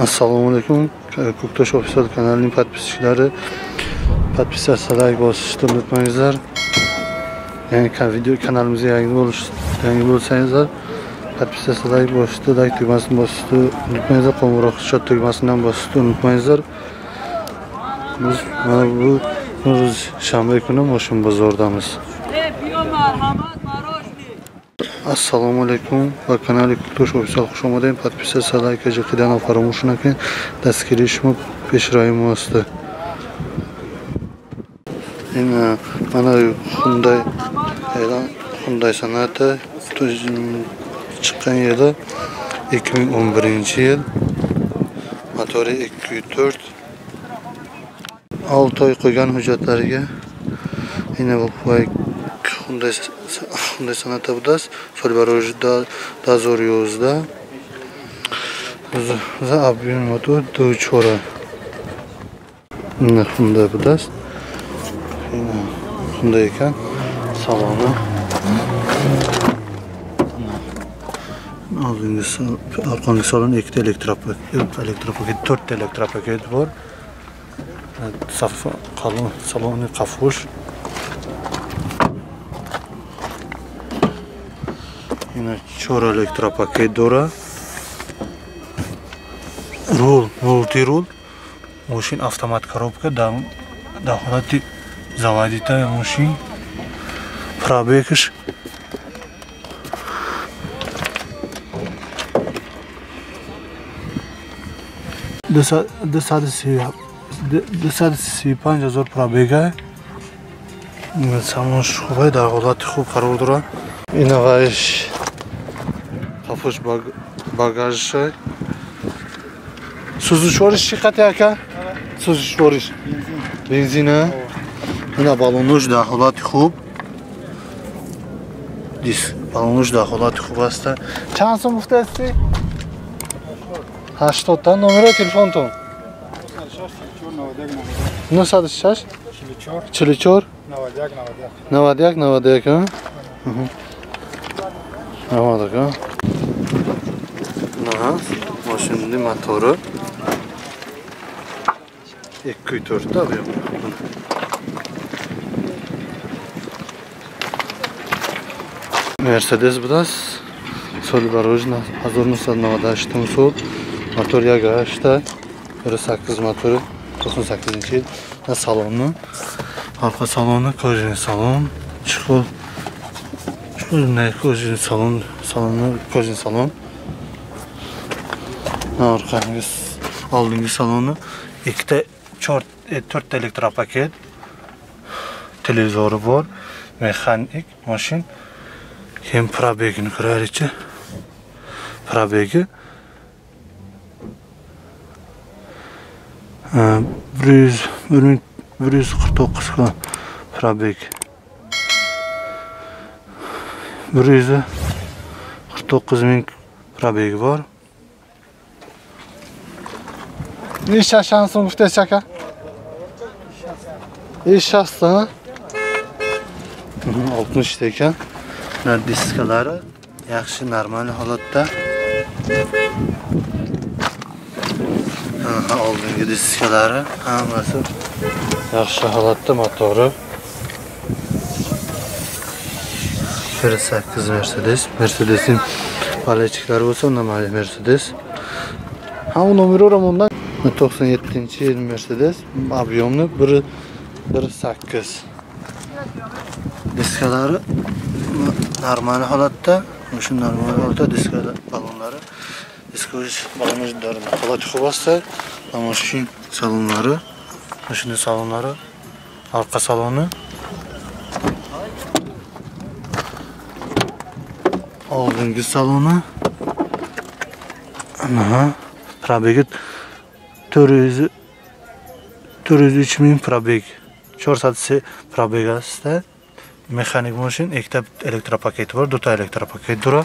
Assalomu alaykum. Ko'ktosh ofisial kanalining podpischilari. Podpisatsiya, like bosishni unutmangizlar. Yani video kanalimizga yangi bo'lsangizlar, podpisatsiya, like bosishni, like tugmasini bosishni unutmangizlar. Qo'ng'iroq shot tugmasini ham bosishni unutmangizlar. Biz mana bu shanba kuni Moshin bozordamiz. Assalomu alaykum va kanali Ko'ktosh ofisial xush omading. Podpisatsiya, like qilishni faromӯш naking. Dastgiri shuma peshroyim osti. Mana Hyundai Sonata chiqqan yili 2011-yil. Motori 2.4. 6 oy qo'ygan hujjatlariga bu Hyundai Sonata budas Solvarojda Dazoriozda za объем мотор до чора. Hyundai budas. Hyundai ekan. Saloni. Arqongi salon 2 elektropaket, 4 elektropaket bor. Saloni qafqo'sh. Yine chora elektropaket dora. Multi-rul. Mashin avtomat коробка, до холати заводитая машин. Пробегиш. $235,000 пробега. Самош хубай, дар ҳолати хуб қарор дорад. Инаваш қафош багажшай. Сузушвориш чӣ қадр ака? Сузушвориш бензина. Ина балонош дар ҳолати хуб. Балонош дар ҳолати хуб аст. Чанд сум гуфтасти? 80 та. Номери телефонтон? 96 44 91 ҳа? Намадака. Наҳа, машинни мотори 2.4 та бем. Mercedes budas. Solvarojda 1998 sol. Motor 1.8 1.8 motori 98-yil. Salonni. Arqa saloni kojin salon. Kojin salon. Kojin salon. Arqangiz oldingi saloni 4 elektropaket. Televizori bor. Mexanik mashin. Hem probegini ko'raylikchi. Probegi 149 ga probeg. 149,000 probegi bor. Nechta shansum muhtasi aka? 60 ta. 60 ta ekan. Diskalari yaxshi, normal holatda. Oldingi diskalari hammasi yaxshi holatda, motori 1.8 Mercedes. Mercedesning balachiklari bo'lsa, undan Mercedes. Bu nomeri ham undan 97-yil Mercedes, объемni 1.8. Diskalari normal holatda, shu normal holatda diskalar balonlari. Balonlar holati xub bo'lsa, mashin salonlari, mashina salonlari, arqa saloni, oldingi saloni. Ana probegi 403,000 probeg. 400 probeg asta. Mexanik mashin, 2 elektropaket bor, 2 elektropaket dura.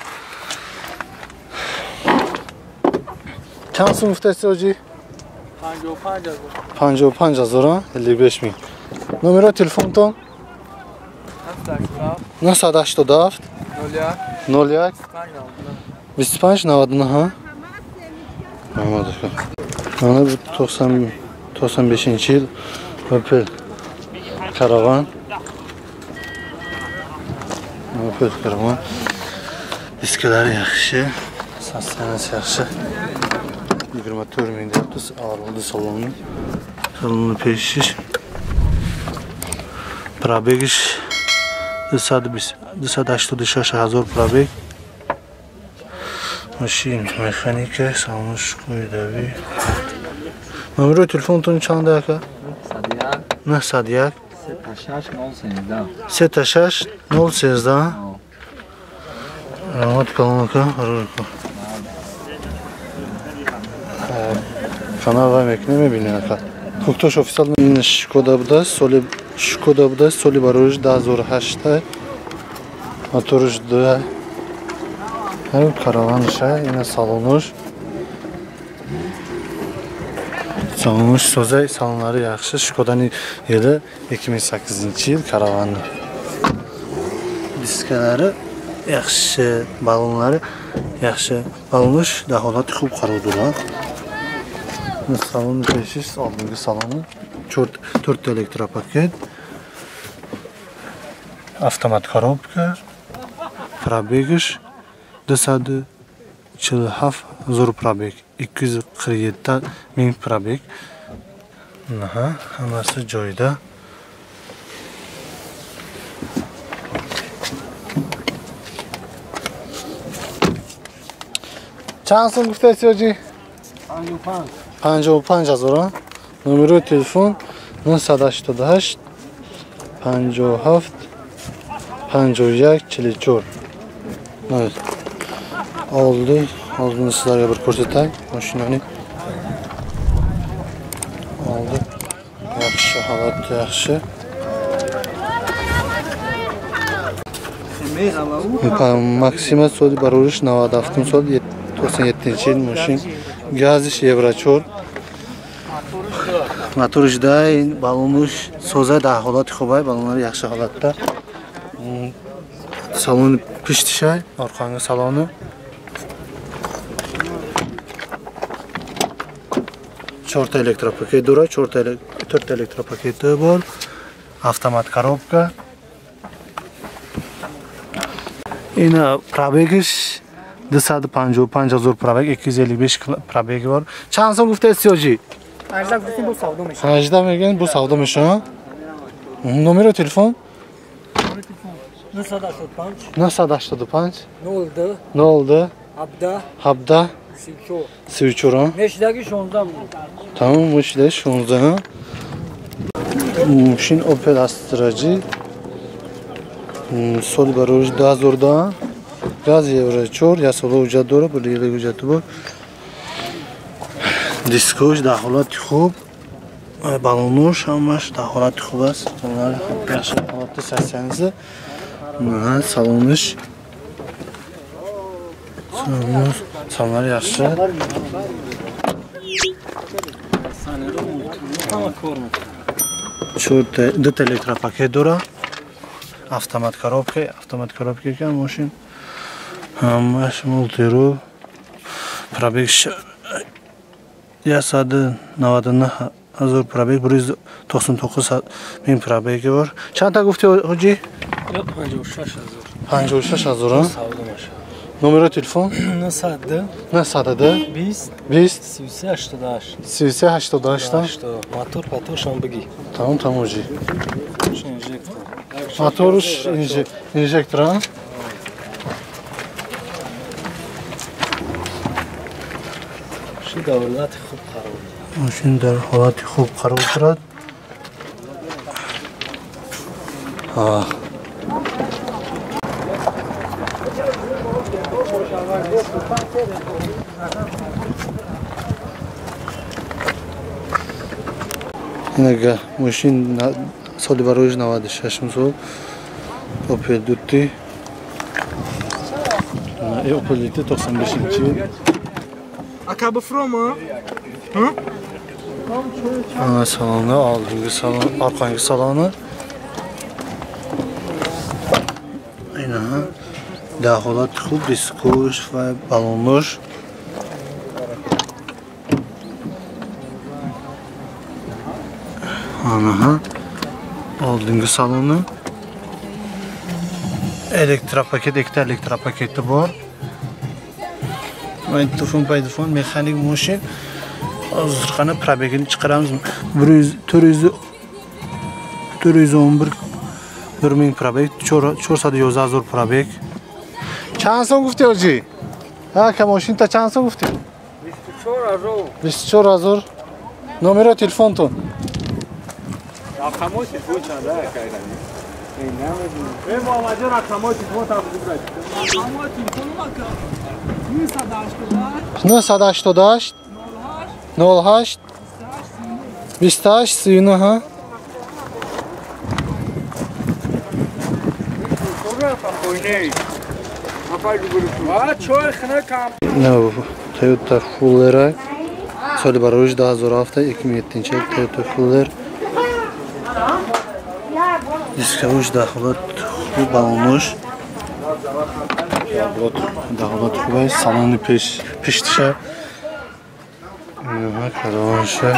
Çand sum muhtasi oji? 55,000 55,000. Numara telefonton? 989 01 25 91 ha. Anladım. Mana bu 95-yil Opel Karavan. Opel Karavan. Disklari yaxshi, sassanasi yaxshi. 24 ming deyapti, ağırlığı salonu. Salonu peşiş. Probegish 286 probeg. Машин, механика, салоныш qo'ydavi. Номер telefonun çanda aka? Sadiyak. Ne Sadiyak? Setaşaş 0 Setaşaş 0 da. Rahmat kalın aka. Kanal var mekne biniyor aka. Kuktoş ofisalının Şkoda buda Soli Baruj daha zor haşta. Motoruj da. Evet, karavan şey yine salonur. Salonmuş sözey salonları yaxşı. Şkoda'nın yılı 2008 yıl karavanı. Diskaları yaxşı, balonları yaxşı. Balonmuş da holat xub qarovdular. Salonu peşiş, aldığımız salonu. 4 elektropaket. Avtomat коробка. Probegish 247 zo'r probeg. 247 ming probeg. Aha, hammasi joyida. Chand so'm guftasi hoji? 55 000. Numero telefon 988 57 51 44. Evet. Aldığını sizlerle bir ko'rsatay. Mashinani oldi. Yaxshi, holat yaxshi. Maxima Soli Baruj Navada avtomobil 97-yil mashin. Gaz ish Еврочор. Motor ijday, balonmush, so'za da holat xo'bay, balonlar yaxshi holatda. Salonu pishtishay, orqangi saloni. 4 elektropaket dura, 4 elektropaketi bor. Avtomat коробка. Yine probegish 255 zo'r probeg, 255 probegi bor. Chand so'm guftasi hoji? Ajda gufting bu savdo mish. Ajda megan bu savdo mish, ha? Numero telefon? 985 Noldu. Ne oldu? Abda. Habda Sicho. Switch'u. Meşdagi şondan. Tamam, bu işte şundan. Şimdi Opel Astra'cı. Sol Baruj daha zorda. Gaz Еврочор, ya sola uca doğru, böyle yere ucatı bu. Diskoş da holat خوب. Balonluş ama da holat خوب است. Bunlar yaxşı holatda səslənizi. Salonluş. Salonlar yaxşı. Dört elektropaket dura. Avtomat коробка ekan mashin. Hammash multiru. Probeg yasadı navadını hazır probeg 199 bin probegi var. Çanta gufti hoji? Yok, 56 56 hazır. Savdo mish. Numero telefon? Ne sadı? 20 Sivse 88'dan. Motor şambagi. Tamam hoji. Injektor. Motor injektör ha? Shu davrlat xo'p qarov. Mashin dar holati xo'p qarab turadi. Ha. Yine mashin Soli Baruj Navada 6 sol. Opel Dutti. Opel Dutti 95-yil. Aka bu from ha? Ana salonu, aldığımız salon, arkangi salonu. Aynen. Daholat خوب diskoş ve balonlar. Aha. Oldingi salonu. Elektropaket, ikkita elektropaketi bor. Telefon, mexanik mashin. Hozir qani probegini chiqaramiz. 411 1000 probeg, 411 probeg. چند سال گفتی آجی؟ ها که ماشین تا چند سال گفتی؟ 24000 نمره تلفن تون رقمات تلفن چنده کردن؟ این نمیدونم. محمد جان رقمات تلفن تفضیل کنید. رقمات تلفن ما که 988 08 28 39 ها. Ne Toyota Fuller Soli Baroj 2007 2007 yil Toyota Fuller Diskavush daxlat xub alınmış daxlat xubay saloni pishtisha nima karavonsha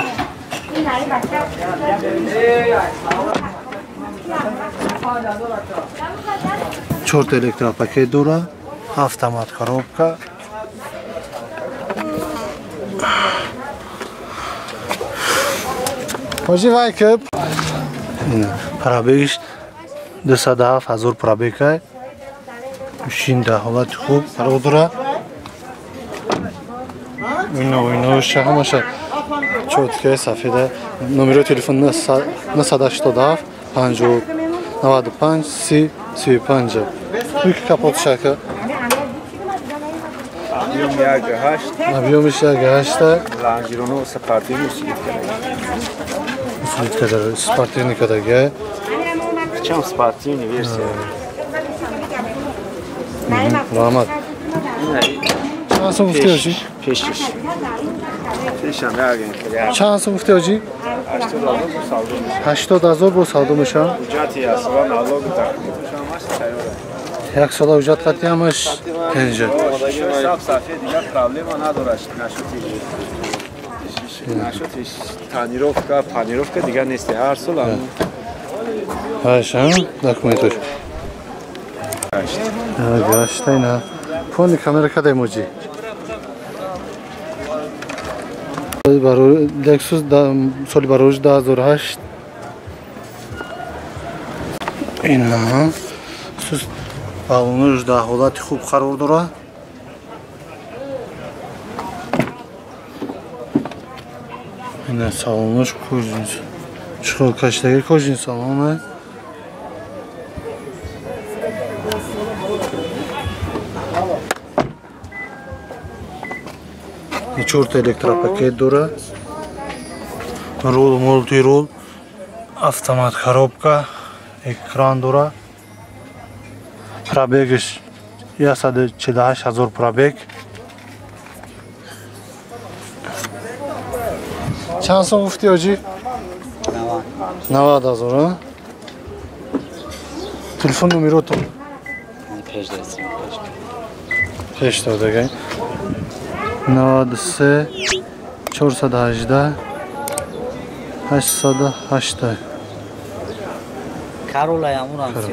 Чёрт электропакет дура, автомат коробка. Поживай кеп. Пробег 27000 пробег. Машина ҳолати хуб, бародара. Ойно шаҳмаша. Чётка сафеда. Номер телефона 987 50 95 35. Büyük kapot şarkı. Abiyom şarkı. Langirono Spartini Usulit kadar, Spartini kadar gel. Çam Spartini versiya. Rahmat. Çansı mufti hoji? Peşiş. Peşan dergen. Çansı mufti hoji? 80000 bu saldımışam. Ücreti yasılan alog takdim. Yak sola ücret katliamış. Tence. Saf safiye diğer problema nadaraş. Naşot tanirovka, panirovka diğer neste her sola. Hayşan, dokumentoş. Gaştayna. Foni kamera kada emoji. Lexus Soli Baroj 2008. İnanın. Sus. Alınır da holati xub qaror dora. Yine salınır ko'zin. Chiqib kashdagi ko'zin saloni. Чёрт электропакет дора. Рул, мультирул. Автомат коробка. Экран дора. Пробегиш 48000 пробег. Чанд сом гуфти оҷи? 90000. Телефон номеротон? Пеш додагай. 93 418 808. Karola yağmur almışım.